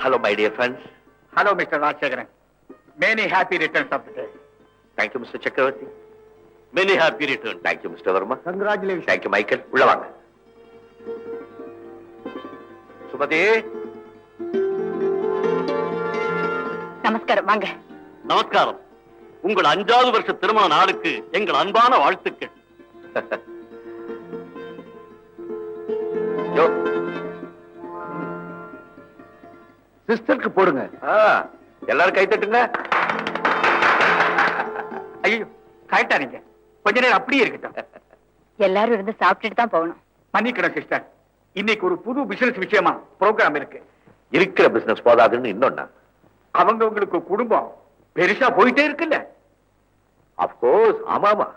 Hello, my dear friends. Hello, Mr. Rajshekharan. Many happy returns of the day. Thank you, Mr. Chakravarti. Many happy returns. Thank you, Mr. Verma. Congratulations. Thank you, Michael. உள்ள வாங்க. சுமதி. நமஸ்காரம், வாங்க. நமஸ்காரம். உங்கள் 5வது வருஷ திருமண நாளுக்கு எங்கள் அன்பான வாழ்த்துக்கள். யோ. சிஸ்டருக்கு போடுங்க. எல்லாரும் கை தட்டுங்க. ஐயோ, கரெக்டானீங்க. கொஞ்ச நேரம் அப்படியே இருக்கட்டும். எல்லாரும் இருந்து சாப்பிட்டுட்டு தான் போகணும். மன்னிக்கணும் சிஸ்டர். இன்னைக்கு ஒரு புது பிசினஸ் விஷயமா ப்ரோக்ராம் இருக்கு. இருக்கிற பிசினஸ் போதாதுன்னு இன்னொன்னா. அவங்களுக்கு குடும்பம் பெருசா போயிட்டே இருக்குல்ல. அப்கோர்ஸ், ஆமாமா.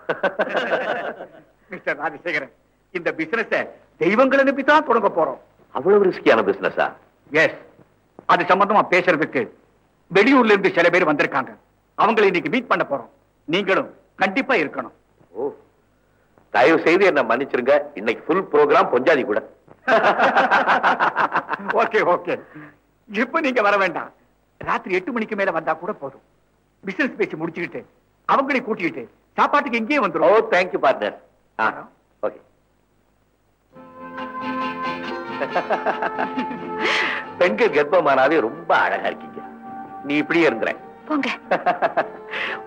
மிஸ்டர் ராஜசேகரன், இந்த பிசினஸ் தெய்வங்களை நம்பி தான் தொடங்க போறோம். அவ்வளவு ரிஸ்கியான பிசினஸா? எஸ். அது சம்பந்தமா பேசுறதுக்கு வெளியூர்ல இருந்து சில பேர் வந்திருக்காங்க. அவங்களை இன்னைக்கு மீட் பண்ண போறோம். நீங்களும் கண்டிப்பா இருக்கணும். ஓ, தயவு செய்து என்ன மன்னிச்சிருங்க. இன்னைக்கு ஃபுல் ப்ரோக்ராம் பொஞ்சாதி கூட. Okay okay. இப்ப நீங்க வர வேண்டாம். ராத்திரி 8 மணிக்கு மேல வந்தா கூட போதும். பிசினஸ் பேசி முடிச்சுக்கிட்டு அவங்களை கூட்டிக்கிட்டு சாப்பாட்டுக்கு இங்கேயே ஓ, வந்துடும். Thank you partner. ஓகே. பெண்கள் கர்ப்பமானாவே ரொம்ப அழகா இருக்கீங்க. நீ இப்படியே இருந்துற. போங்க.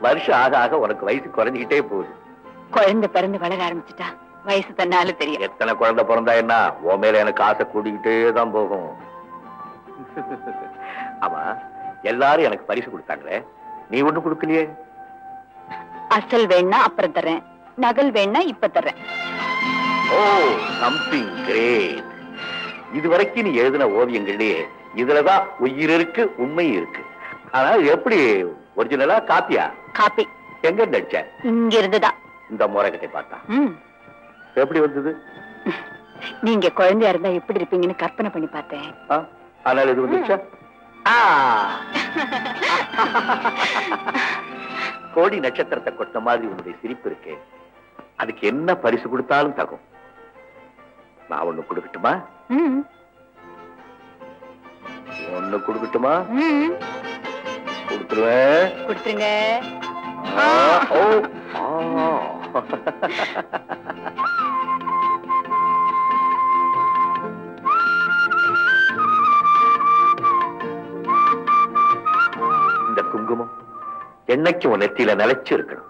வருஷம் ஆக ஆக உனக்கு வயசு குறைஞ்சிக்கிட்டே போகுது. குழந்தை பிறந்து வளர ஆரம்பிச்சுட்டா வயசு தன்னால தெரியும். எத்தனை குழந்தை பிறந்தா என்ன, உன் மேல எனக்கு ஆசை கூடிக்கிட்டே தான் போகும். ஆமா, எல்லாரும் எனக்கு பரிசு கொடுத்தாங்களே, நீ ஒண்ணு கொடுக்கலையே? அசல் வேணா அப்புறம் தர்றேன், நகல் வேணா இப்ப தர்றேன். ஓ, சம்திங் கிரேட். இதுவரைக்கும் நீ எழுதின ஓவியங்கள்லயே இதுலதான் உயிர் இருக்கு, உண்மை இருக்கு. ஆனா எப்படி, ஒரிஜினலா காப்பியா? காப்பி. எங்க நடிச்ச? இங்க இருந்துதான். இந்த முறை கிட்ட பார்த்தா எப்படி வந்தது? நீங்க குழந்தையா இருந்தா எப்படி இருப்பீங்கன்னு கற்பனை பண்ணி பார்த்தேன். ஆனால் இது வந்துச்சா? கோடி நட்சத்திரத்தை கொட்ட மாதிரி உன்னுடைய சிரிப்பு இருக்கே, அதுக்கு என்ன பரிசு கொடுத்தாலும் தகும். நான் ஒண்ணு கொடுக்கட்டுமா? ஒண்ணு கொடுக்கட்டுமா? கொடுத்துருவேன். கொடுத்துருங்க. இந்த குங்குமம் என்னைக்கு உன் நெத்தியில நிலைச்சு இருக்கணும்.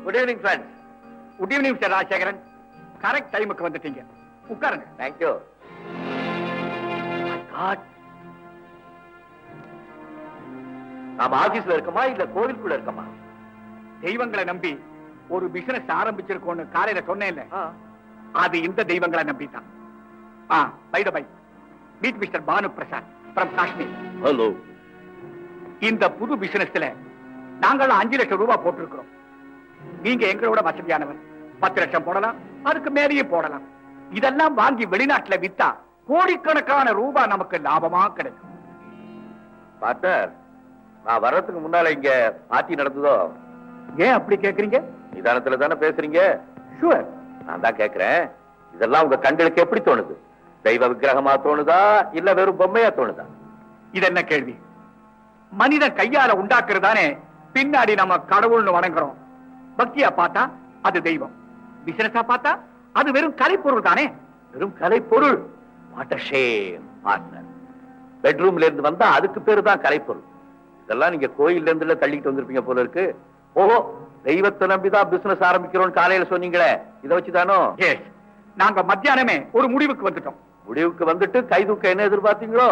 Good evening friends. Good evening mister Rajasekaran. Correct டைமுக்கு வந்துட்டீங்க. உட்காருங்க. தேங்க்யூ. நாம ஆபீஸ்ல இருக்கமா இல்ல கோவிலுக்குள்ள இருக்கமா? தெய்வங்களை நம்பி ஒரு பிசினஸ் ஆரம்பிச்சிருக்கோன்னு காலையில சொன்னேன்ல, அது இந்த தெய்வங்களை நம்பித்தான். By the by, meet mister Bhanu Prasad from Kashmir. Hello. இந்த புது பிசினஸ்ல நாங்கள் 5 லட்சம் ரூபாய் போட்டிருக்கிறோம். நீங்க எங்களோட வசதியானவர். 10 லட்சம் போடலாம், அதுக்கு மேலேயே போடலாம். இதெல்லாம் வாங்கி வெளிநாட்டுல வித்தா கோடிக்கணக்கான ரூபாய் நமக்கு லாபமா கிடைக்கும். பார்ட்னர், நான் வர்றதுக்கு முன்னால இங்க பார்ட்டி நடந்ததோ? ஏன் அப்படி கேக்குறீங்க? நிதானத்துல தானே பேசுறீங்க. ஷூர். நான் தான் கேக்குறேன், இதெல்லாம் உங்க கண்களுக்கு எப்படி தோணுது? தெய்வ விக்கிரகமா தோணுதா இல்ல வெறும் பொம்மையா தோணுதா? இது என்ன கேள்வி? மனிதன் கையால உண்டாக்குறதானே பின்னாடி நம்ம கடவுள்னு வணங்குறோம். பக்தியா பார்த்தா அது தெய்வம், பிசினஸா பார்த்தா அது வெறும் கலைப்பொருள் தானே. வெறும் கலைப்பொருள்? What a shame partner. பெட்ரூம்ல இருந்து வந்தா அதுக்கு பேரு தான் கலைப்பொருள். இதெல்லாம் நீங்க கோயில்ல இருந்து தள்ளிட்டு வந்திருப்பீங்க போல இருக்கு. ஓஹோ, தெய்வத்தை நம்பிதான் பிசினஸ் ஆரம்பிக்கிறோம் காலையில சொன்னீங்களே, இதை வச்சுதானோ? எஸ். நாங்க மத்தியானமே ஒரு முடிவுக்கு வந்துட்டோம். முடிவுக்கு வந்துட்டு கைதூக்க என்ன எதிர்பார்த்தீங்களோ?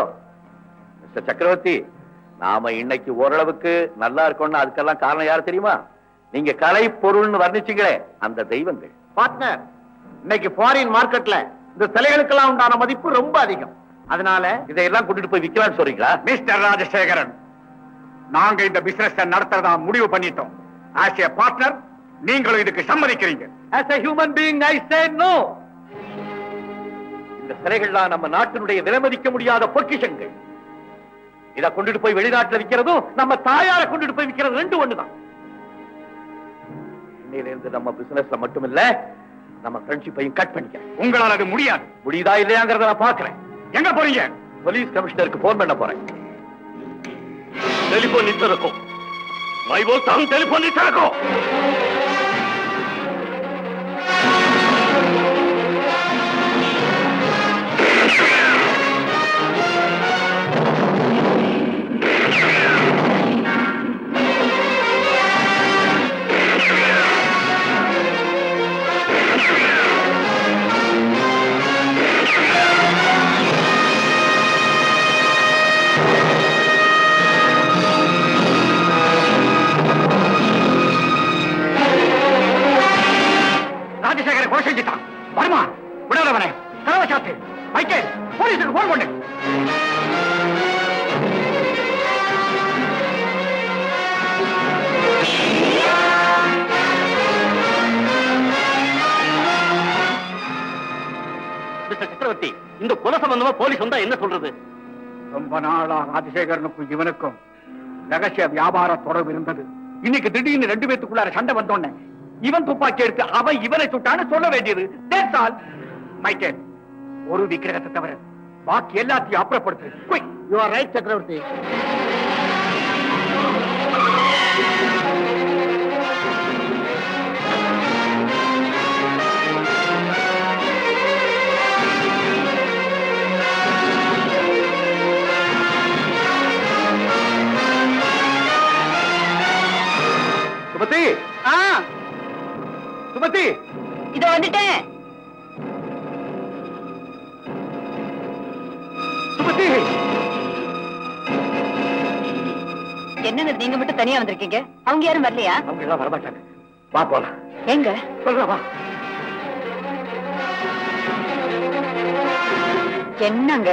மிஸ்டர் சக்கரவர்த்தி, நாம இன்னைக்கு ஓரளவுக்கு நல்லா இருக்கோம்னா அதுக்கெல்லாம் காரணம் யாரு தெரியுமா? நீங்க கலை பொருள்னு வர்ணிச்சீங்களே அந்த தெய்வங்கள். பார்ட்னர், இன்னைக்கு ஃபாரின் மார்க்கெட்ல இந்த சிலைகளுக்கெல்லாம் உண்டான மதிப்பு ரொம்ப அதிகம். அதனால இதையெல்லாம் கூட்டிட்டு போய் விற்கலாம்னு சொல்றீங்களா? மிஸ்டர் ராஜசேகரன், நாங்க இந்த பிசினஸ் நடத்துறதா முடிவு பண்ணிட்டோம். ஆஸ் ஏ பார்ட்னர் நீங்களும் இதுக்கு சம்மதிக்கிறீங்க. As a human being, I say no. இந்த சிலைகள்லாம் நம்ம நாட்டினுடைய விலைமதிக்க முடியாத பொக்கிஷங்கள். இதை கொண்டுட்டு போய் வெளிநாட்டுல விற்கிறதும் நம்ம தாயார கொண்டுட்டு போய் விற்கிறது ரெண்டு ஒண்ணுதான். இன்னையில இருந்து நம்ம பிசினஸ்ல மட்டுமில்ல, நம்ம ஃப்ரெண்ட்ஷிப்பையும் கட் பண்ணிக்கிறேன். உங்களால் அது முடியாது. முடியுதா இல்லையாங்கிறத நான் பாக்குறேன். எங்க போறீங்க? போலீஸ் கமிஷனருக்கு போன் பண்ண போறேன். टेलीफोन नहीं रखो, मैं बोलता हूँ टेलीफोन नहीं रखो. ராஜசேகர கொலை செஞ்சுட்டான். வருமா விடாதவனே. கதவை சாத்து. மைக்கேல், போலீஸுக்கு போன் பண்ணு. மிஸ்டர் சக்கரவர்த்தி, இந்த கொலை சம்பந்தமா போலீஸ் வந்தா என்ன சொல்றது? ரொம்ப நாளா ராஜசேகரனுக்கும் இவனுக்கும் ரகசிய வியாபார தொடர்பு இருந்தது. இன்னைக்கு திடீர்னு 2 பேத்துக்குள்ளார சண்டை வந்தோன்னே இவன் துப்பாக்கி எடுத்து அவன் இவனை சுட்டான்னு சொல்ல வேண்டியது. That's all. மைக்கேல், ஒரு விக்கிரகத்தை தவிர பாக்கி எல்லாத்தையும் அப்புறப்படுத்து. குயிக். You are right, சக்கரவர்த்தி. சுமதி, சுமதி, இதோ வந்துட்டேன். சுமதி. என்னங்க நீங்க மட்டும் தனியா வந்திருக்கீங்க? அவங்க யாரும் வரலையா? அவங்க எல்லாம் வரமாட்டாங்க. வா போலாம். எங்க? சொல்றா வா. என்னங்க?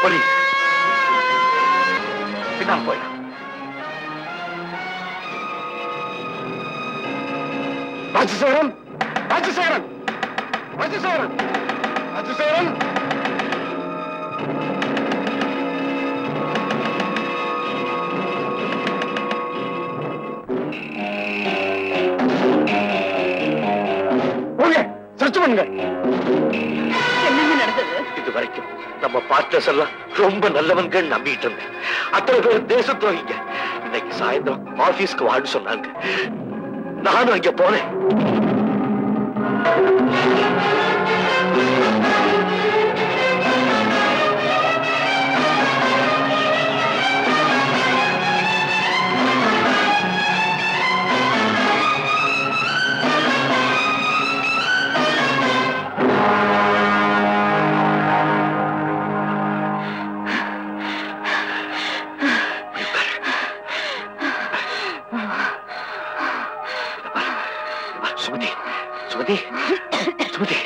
போலீஸ் பின்னால் போயிடலாம். ராஜசேகரன், ராஜசேகரன், ராஜசேகரன், ராஜசேகரன். போங்க, சர்ச் பண்ணுங்க. என்னங்க நடந்தது? இது வரைக்கும் நம்ம பார்ட்னர்ஸ் எல்லாம் ரொம்ப நல்லவங்க நம்பிட்டு இருந்தேன். அத்தனை பேர் தேச துரோகிங்க. இன்னைக்கு சாயந்தரம் ஆபீஸ்க்கு வான்னு சொன்னாங்க. நானும் அங்க போனேன். சுமதி, சுமதி, சுமதி.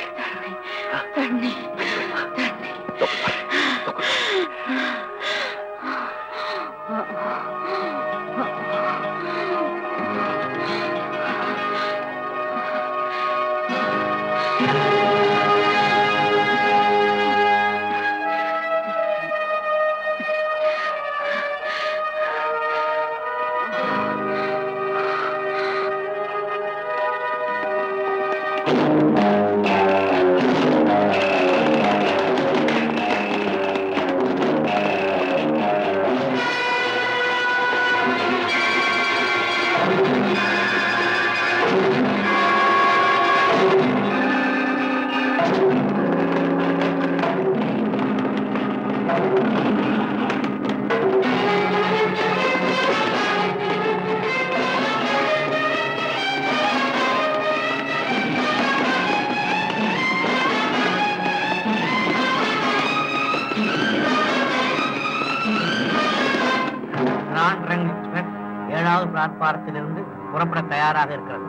நான் ரங் எக்ஸ்பிரஸ் 7வது பிளாட்பாரத்திலிருந்து புறப்பட தயாராக இருக்கிறது.